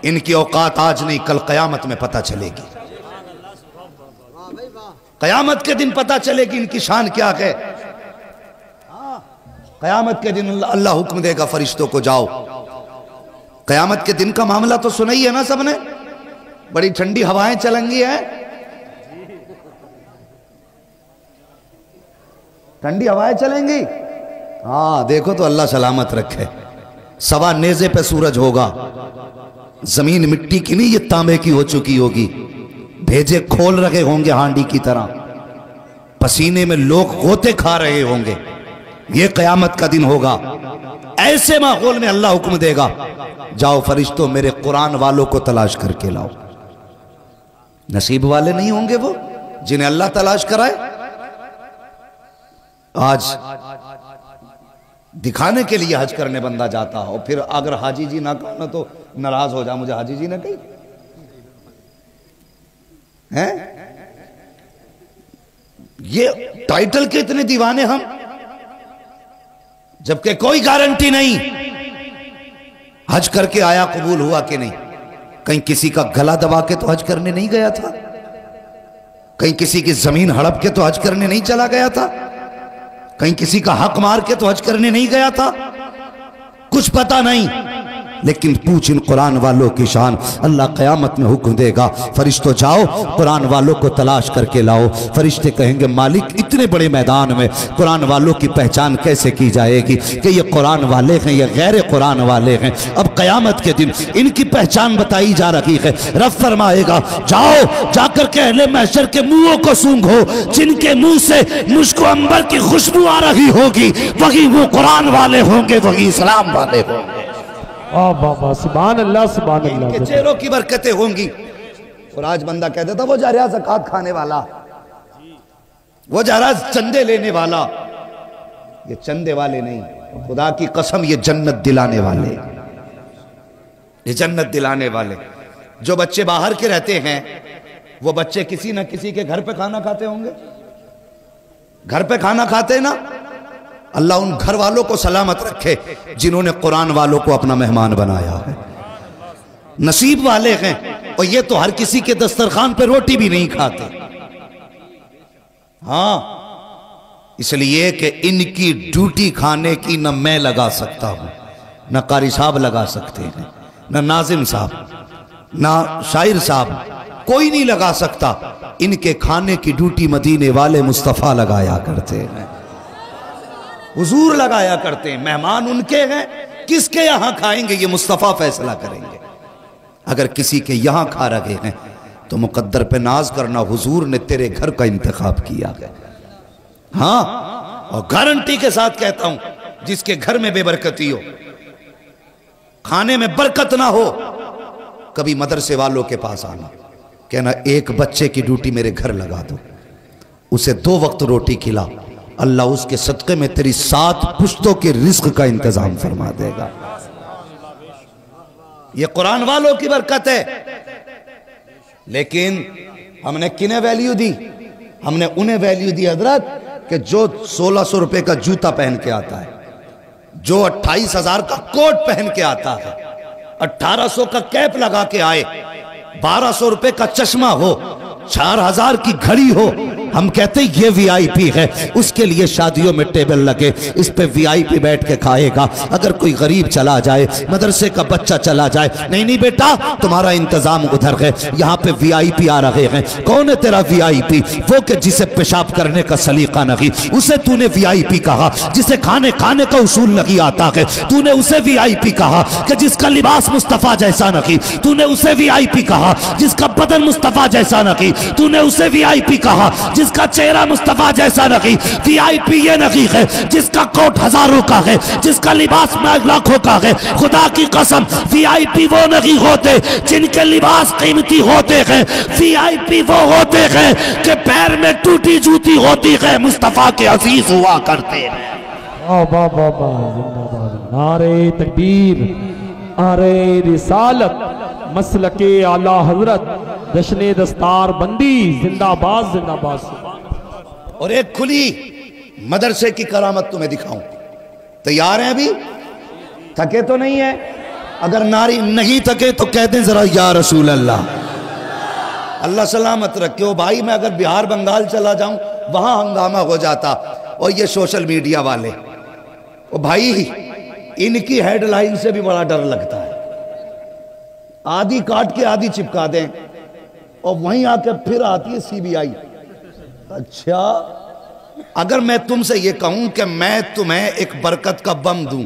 इनकी औकात आज नहीं, कल क़यामत में पता चलेगी। क़यामत के दिन पता चलेगी इनकी शान क्या है। क़यामत के दिन अल्लाह हुक्म देगा फरिश्तों को, जाओ। क़यामत के दिन का मामला तो सुना ही है ना सबने, बड़ी ठंडी हवाएं चलेंगी हैं, ठंडी हवाएं चलेंगी। हाँ देखो तो अल्लाह सलामत रखे। सवा नेज़े पे सूरज होगा, जमीन मिट्टी की नहीं, ये तांबे की हो चुकी होगी, भेजे खोल रखे होंगे हांडी की तरह, पसीने में लोग गोते खा रहे होंगे। ये क़यामत का दिन होगा। ऐसे माहौल में अल्लाह हुक्म देगा, जाओ फरिश्तों मेरे कुरान वालों को तलाश करके लाओ। नसीब वाले नहीं होंगे वो जिन्हें अल्लाह तलाश कराए। आज दिखाने के लिए हज करने बंदा जाता हो, फिर अगर हाजी जी ना कहो ना तो नाराज हो जा, मुझे हाजी जी ना कही हैं। ये टाइटल के इतने दीवाने हम, जबकि कोई गारंटी नहीं हज करके आया कबूल हुआ कि नहीं। कहीं किसी का गला दबा के तो हज करने नहीं गया था, कहीं किसी की जमीन हड़प के तो हज करने नहीं चला गया था, कहीं किसी का हक मार के तो हज करने नहीं गया था। कुछ पता नहीं, लेकिन पूछ इन कुरान वालों की शान। अल्लाह क़यामत में हुक्म देगा, फरिश्तों जाओ कुरान वालों को तलाश करके लाओ। फरिश्ते कहेंगे, मालिक इतने बड़े मैदान में कुरान वालों की पहचान कैसे की जाएगी कि ये कुरान वाले हैं या गैर कुरान वाले हैं। अब क़यामत के दिन इनकी पहचान बताई जा रही है। रब फरमाएगा, जाओ जाकर के अहले महशर के मुंहों को सूंघो, जिनके मुंह से मुझको अंबर की खुशबू आ रही होगी, वही वो कुरान वाले होंगे, वही इस्लाम वाले होंगे। बाबा सुभान अल्लाह सुभान अल्लाह। इनके चेहरों की बरकतें होंगी। और आज बंदा कहता था वो जा रहा ज़कात खाने वाला, वो जा रहा चंदे लेने वाला। ये चंदे वाले नहीं, खुदा की कसम ये जन्नत दिलाने वाले, ये जन्नत दिलाने वाले। जो बच्चे बाहर के रहते हैं वो बच्चे किसी ना किसी के घर पे खाना खाते होंगे, घर पे खाना खाते ना। अल्लाह उन घर वालों को सलामत रखे जिन्होंने कुरान वालों को अपना मेहमान बनाया है। नसीब वाले हैं। और ये तो हर किसी के दस्तरखान पे रोटी भी नहीं खाते। हाँ, इसलिए कि इनकी ड्यूटी खाने की न मैं लगा सकता हूं, न कारी साहब लगा सकते हैं, न नाजिम साहब, न शायर साहब, कोई नहीं लगा सकता। इनके खाने की ड्यूटी मदीने वाले मुस्तफ़ा लगाया करते हैं, हुजूर लगाया करते हैं। मेहमान उनके हैं, किसके यहां खाएंगे ये मुस्तफ़ा फैसला करेंगे। अगर किसी के यहां खा रहे हैं तो मुकद्दर पे नाज करना, हुजूर ने तेरे घर का इंतखाब किया है। हाँ, और गारंटी के साथ कहता हूं, जिसके घर में बेबरकती हो, खाने में बरकत ना हो, कभी मदरसे वालों के पास आना, कहना एक बच्चे की ड्यूटी मेरे घर लगा दो, उसे 2 वक्त रोटी खिला, अल्लाह उसके सदक़े में तेरी 7 पुश्तों के रिस्क का इंतजाम फरमा देगा। ये कुरान वालों की बरकत है। लेकिन हमने किन्हें वैल्यू दी? हमने उन्हें वैल्यू दी हजरत कि जो 1600 रुपए का जूता पहन के आता है, जो 28,000 का कोट पहन के आता है, 1800 का कैप लगा के आए, 1200 रुपए का चश्मा हो, 4000 की घड़ी हो, हम कहते हैं ये वीआईपी है। उसके लिए शादियों में टेबल लगे, इस पे वीआईपी बैठ के खाएगा। अगर कोई गरीब चला जाए, मदरसे का बच्चा चला जाए, नहीं नहीं बेटा तुम्हारा इंतजाम उधर है, यहाँ पे वीआईपी आ रहे हैं। कौन है तेरा वीआईपी? वो कि जिसे पेशाब करने का सलीका नहीं, उसे तूने वीआईपी कहा। जिसे खाने खाने का उसूल नहीं आता है, तूने उसे वीआईपी कहा। कि जिसका लिबास मुस्तफ़ा जैसा नहीं, तूने उसे वीआईपी कहा। जिसका बदन मुस्तफ़ा जैसा नहीं, तूने उसे वीआईपी कहा। जिसका चेहरा मुस्तफा जैसा नहीं, वीआईपी ये नहीं है जिसका कोट हजारों का है, जिसका लिबास लाखों का है। खुदा की कसम, वीआईपी वो नहीं होते जिनके लिबास कीमती होते हैं। वीआईपी वो होते हैं कि पैर में टूटी जूती होती है, मुस्तफा के अजीज हुआ करते हैं। नारे तकबीर, नारे रिसालत, मसलके आला हजरत, जश्ने दस्तार बंदी, जिंदाबाद जिंदाबाद। और एक खुली मदरसे की करामत तुम्हें दिखाऊं। तैयार हैं? अभी थके तो नहीं है? अगर नारी नहीं थके तो कहते हैं जरा या रसूल अल्लाह। अल्लाह सलामत रखे। ओ भाई मैं अगर बिहार बंगाल चला जाऊं वहां हंगामा हो जाता। और ये सोशल मीडिया वाले, ओ भाई इनकी हेडलाइन से भी बड़ा डर लगता है। आधी काट के आधी चिपका दें और वहीं आके फिर आती है सीबीआई। अच्छा, अगर मैं तुमसे ये कहूं कि मैं तुम्हें एक बरकत का बम दूं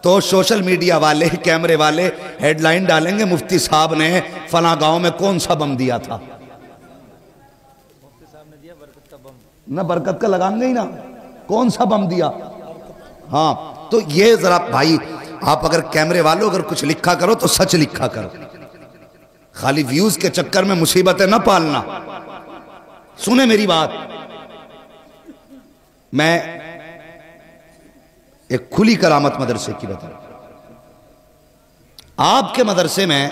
तो सोशल मीडिया वाले, कैमरे वाले हेडलाइन डालेंगे मुफ्ती साहब ने फला गांव में कौन सा बम दिया था। ना बरकत का लगाएंगे ही ना, कौन सा बम दिया। हाँ, तो ये जरा भाई आप अगर कैमरे वालों अगर कुछ लिखा करो तो सच लिखा करो, खाली व्यूज के चक्कर में मुसीबतें ना पालना। सुने मेरी बात, मैं एक खुली करामत मदरसे की बता। आपके मदरसे में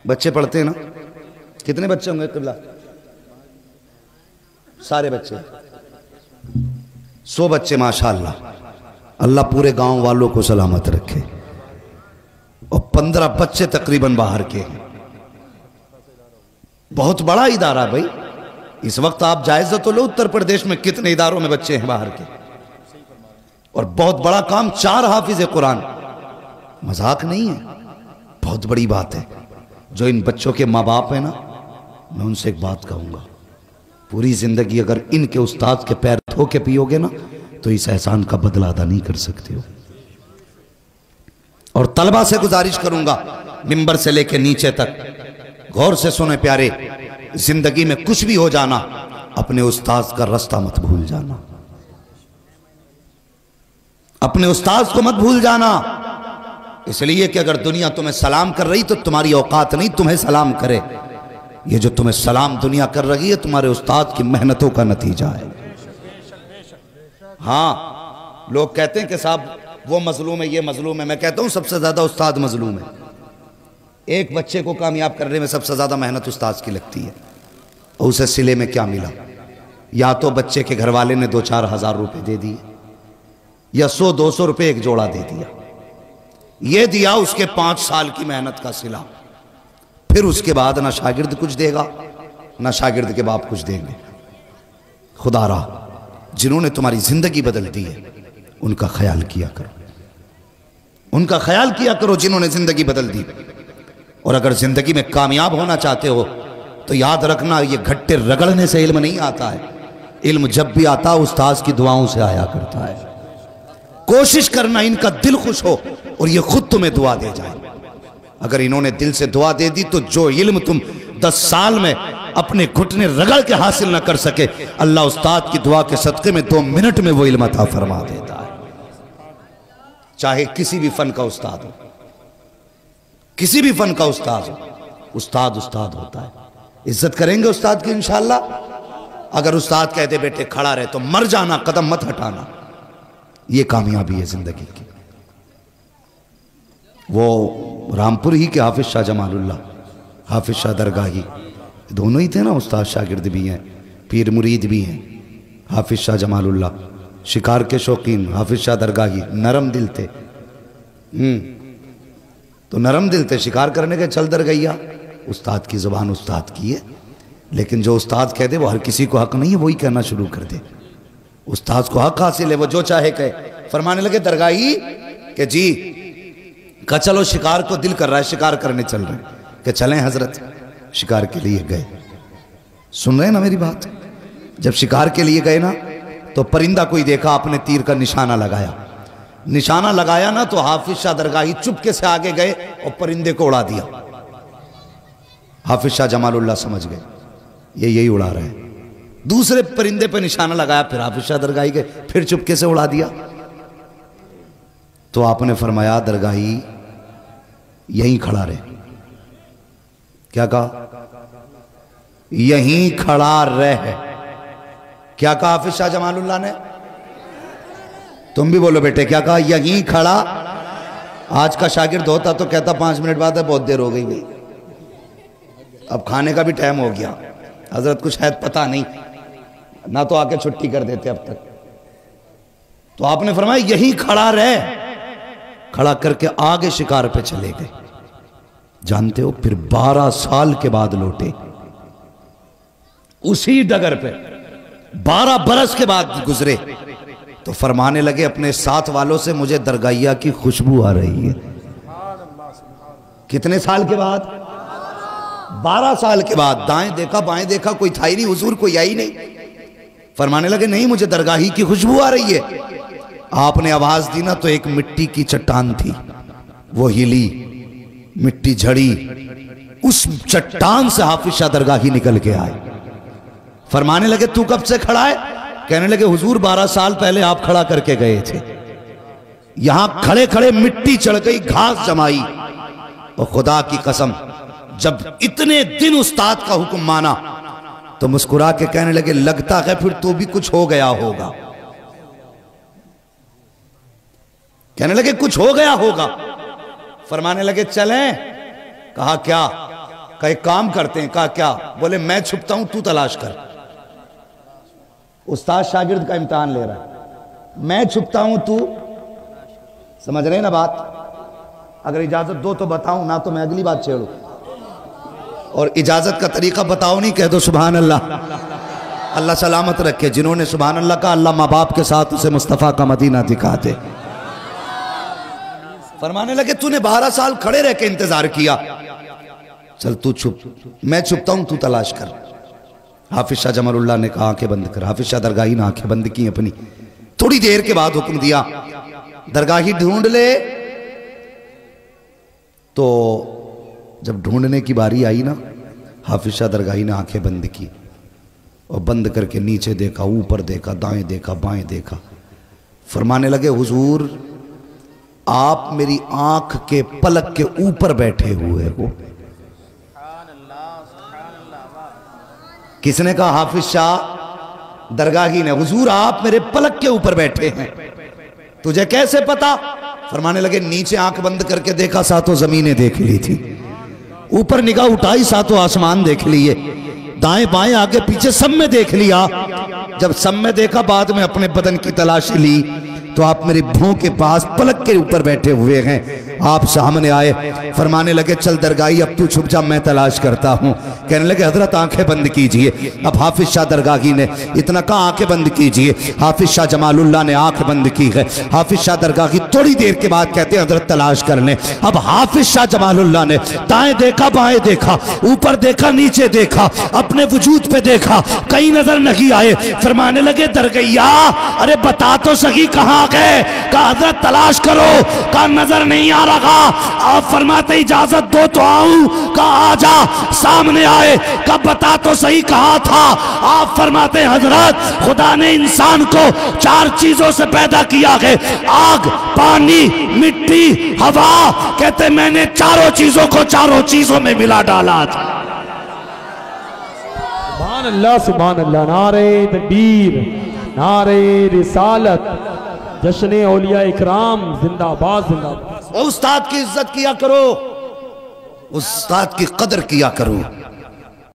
बच्चे पढ़ते हैं ना, कितने बच्चे होंगे किबला? सारे बच्चे 100 बच्चे माशाअल्लाह। अल्लाह पूरे गांव वालों को सलामत रखे। और 15 बच्चे तकरीबन बाहर के हैं। बहुत बड़ा इदारा भाई। इस वक्त आप जायजा तो लो उत्तर प्रदेश में कितने इदारों में बच्चे हैं बाहर के। और बहुत बड़ा काम, 4 हाफिज कुरान, मजाक नहीं है, बहुत बड़ी बात है। जो इन बच्चों के माँ बाप है ना, मैं उनसे एक बात कहूंगा, पूरी जिंदगी अगर इनके उस्ताद के पैर धो के पियोगे ना तो इस एहसान का बदला अदा नहीं कर सकते हो। और तलबा से गुजारिश करूंगा मिंबर से लेके नीचे तक, गौर से सुने प्यारे, जिंदगी में कुछ भी हो जाना अपने उस्ताद का रास्ता मत भूल जाना। अपने उस्ताद को मत भूल जाना। इसलिए कि अगर दुनिया तुम्हें सलाम कर रही तो तुम्हारी औकात नहीं तुम्हें सलाम करे। ये जो तुम्हें सलाम दुनिया कर रही है तुम्हारे उस्ताद की मेहनतों का नतीजा है। हाँ, लोग कहते हैं कि साहब वो मजलूम है, ये मजलूम है। मैं कहता हूं सबसे ज्यादा उस्ताद मजलूम है। एक बच्चे को कामयाब करने में सबसे ज्यादा मेहनत उस्ताद की लगती है। और उसे सिले में क्या मिला? या तो बच्चे के घर वाले ने 2-4 हज़ार रुपए दे दिए, या 100-200 रुपए एक जोड़ा दे दिया। ये दिया उसके 5 साल की मेहनत का सिला। फिर उसके बाद ना शागिर्द कुछ देगा, ना शागिर्द के बाप कुछ देंगे। खुदारा, जिन्होंने तुम्हारी जिंदगी बदल दी है उनका ख्याल किया करो, उनका ख्याल किया करो जिन्होंने जिंदगी बदल दी। और अगर जिंदगी में कामयाब होना चाहते हो तो याद रखना, ये घट्टे रगड़ने से इल्म नहीं आता है। इल्म जब भी आता उस्ताद की दुआओं से आया करता है। कोशिश करना इनका दिल खुश हो और ये खुद तुम्हें दुआ दे जाए। अगर इन्होंने दिल से दुआ दे दी तो जो इल्म तुम 10 साल में अपने घुटने रगड़ के हासिल ना कर सके, अल्लाह उस्ताद की दुआ के सदके में 2 मिनट में वो इल्म अता फरमा देता है। चाहे किसी भी फन का उस्ताद हो, किसी भी फन का उस्ताद हो, उस्ताद उस्ताद होता है। इज्जत करेंगे उस्ताद की इंशाअल्लाह। अगर उस्ताद कहते बेटे खड़ा रहे तो मर जाना, कदम मत हटाना। ये कामयाबी है जिंदगी की। वो रामपुर ही के हाफिज शाह जमालुल्लाह, हाफिज शाह दरगाही, दोनों ही थे ना, उस्ताद शागिर्द भी हैं, पीर मुरीद भी हैं। हाफिज शाह जमालुल्लाह शिकार के शौकीन, हाफिज शाह दरगाही नरम दिल थे। तो नरम दिल थे, शिकार करने के चल दरगैया। उस्ताद की जुबान उस्ताद की है, लेकिन जो उस्ताद कह दे वो हर किसी को हक नहीं है वही कहना शुरू कर दे। उस्ताद को हक हासिल है, वो जो चाहे कहे। फरमाने लगे दरगाही कि जी का चलो शिकार को दिल कर रहा है, शिकार करने चल रहे हैं, कि चलें हजरत। शिकार के लिए गए। सुन रहे हैं ना मेरी बात? जब शिकार के लिए गए ना तो परिंदा कोई देखा, अपने तीर का निशाना लगाया। निशाना लगाया ना तो हाफिज शाह दरगाही चुपके से आगे गए और परिंदे को उड़ा दिया। हाफिज शाह जमालुल्लाह समझ गए ये यही उड़ा रहे हैं। दूसरे परिंदे पर निशाना लगाया, फिर हाफिज शाह दरगाही गए, फिर चुपके से उड़ा दिया। तो आपने फरमाया दरगाही यहीं खड़ा रहे। क्या कहा? यहीं खड़ा रहे। क्या कहा हाफिज शाह जमालुल्लाह ने? तुम भी बोलो बेटे, क्या कहा? यहीं खड़ा। आज का शागिर्द होता तो कहता 5 मिनट बाद है, बहुत देर हो गई भाई, अब खाने का भी टाइम हो गया, हजरत कुछ शायद पता नहीं ना, तो आके छुट्टी कर देते अब तक। तो आपने फरमाया यहीं खड़ा रहे। खड़ा करके आगे शिकार पे चले गए। जानते हो, फिर 12 साल के बाद लौटे, उसी डगर पे 12 बरस के बाद गुजरे तो फरमाने लगे अपने साथ वालों से, मुझे दरगाहिया की खुशबू आ रही है। कितने साल के बाद? 12 साल के बाद। दाएं देखा बाएं देखा, कोई था ही नहीं, हुजूर कोई आई नहीं। फरमाने लगे नहीं, मुझे दरगाही की खुशबू आ रही है। आपने आवाज दी ना तो एक मिट्टी की चट्टान थी, वो हिली, मिट्टी झड़ी, उस चट्टान से हाफिज शाह दरगाही निकल के आए। फरमाने लगे तू कब से खड़ा है? कहने लगे हुजूर 12 साल पहले आप खड़ा करके गए थे, यहां खड़े खड़े मिट्टी चढ़ गई, घास जमाई, और खुदा की कसम जब इतने दिन उस्ताद का हुक्म माना तो मुस्कुरा के कहने लगे लगता है फिर तो भी कुछ हो गया होगा। कहने लगे कुछ हो गया होगा। फरमाने लगे चलें? कहा क्या? कहा एक काम करते हैं। कहा क्या? बोले मैं छुपता हूं, तू तलाश कर। उस्ताद शागिर्द का इम्तिहान ले रहा है, मैं छुपता हूं, तू समझ रहे ना बात? अगर इजाजत दो तो बताऊं, ना तो मैं अगली बात छेड़ू। और इजाजत का तरीका बताओ नहीं, कह दो सुभान अल्लाह, अल्लाह सलामत रखे। जिन्होंने सुभान अल्लाह का, अल्लाह माँ बाप के साथ उसे मुस्तफ़ा का मदीना दिखाते। फरमाने लगे तूने 12 साल खड़े रह के इंतजार किया, चल तू छुप, मैं छुपता हूं, तू तलाश कर। हाफिज शाह जमालुल्लाह ने कहा आंखें बंद कर। हाफिज शाह दरगाही ने आंखें बंद की अपनी। थोड़ी देर के बाद हुक्म दिया दरगाही ढूंढ ले। तो जब ढूंढने की बारी आई ना, हाफिज शाह दरगाही ने आंखें बंद की और बंद करके नीचे देखा, ऊपर देखा, दाएं देखा, बाएं देखा। फरमाने लगे हुजूर आप मेरी आंख के पलक के ऊपर बैठे हुए हो। किसने कहा? हाफिज शाह दरगाही ने। हुजूर आप मेरे पलक के ऊपर बैठे हैं, तुझे कैसे पता? फरमाने लगे नीचे आंख बंद करके देखा, सातों जमीनें देख ली थी, ऊपर निगाह उठाई, सातों आसमान देख लिए, दाएं बाएं आगे पीछे सब में देख लिया। जब सब में देखा, बाद में अपने बदन की तलाशी ली तो आप मेरी भौं के पास पलक के ऊपर बैठे हुए हैं। आप सामने आए, फरमाने लगे चल दरगाही अब तू छुप जा, मैं तलाश करता हूं। कहने लगे हजरत आंखें बंद कीजिए। अब हाफिज शाह दरगाही ने इतना कहा आंखें बंद कीजिए। हाफिज शाह जमालुल्लाह ने आंख बंद की है। हाफिज शाह दरगाही थोड़ी देर के बाद कहते हैं हजरत तलाश कर लें। अब हाफिज शाह जमालुल्लाह ने दाएं देखा, बाएं देखा, ऊपर देखा, नीचे देखा, अपने वजूद पे देखा, कहीं नजर नहीं आए। फरमाने लगे दरगैया अरे बता तो सही कहां गए? कहा हजरत तलाश करो। कहा नजर नहीं आ रहा। आप फरमाते इजाजत दो तो आऊं। कहा आजा। सामने आए, कहा बता तो सही कहा था? आप फरमाते हजरत खुदा ने इंसान को 4 चीजों से पैदा किया है, आग, पानी, मिट्टी, हवा। कहते मैंने चारों चीजों को चारों चीजों में मिला डाला था। सुभान अल्लाह, सुभान अल्लाह। नारे तकबीर, नारे रिसालत, जश्न औलिया इकराम जिंदाबाद, जिंदाबाद। उस्ताद की इज्जत किया करो, उस्ताद की कदर किया करो।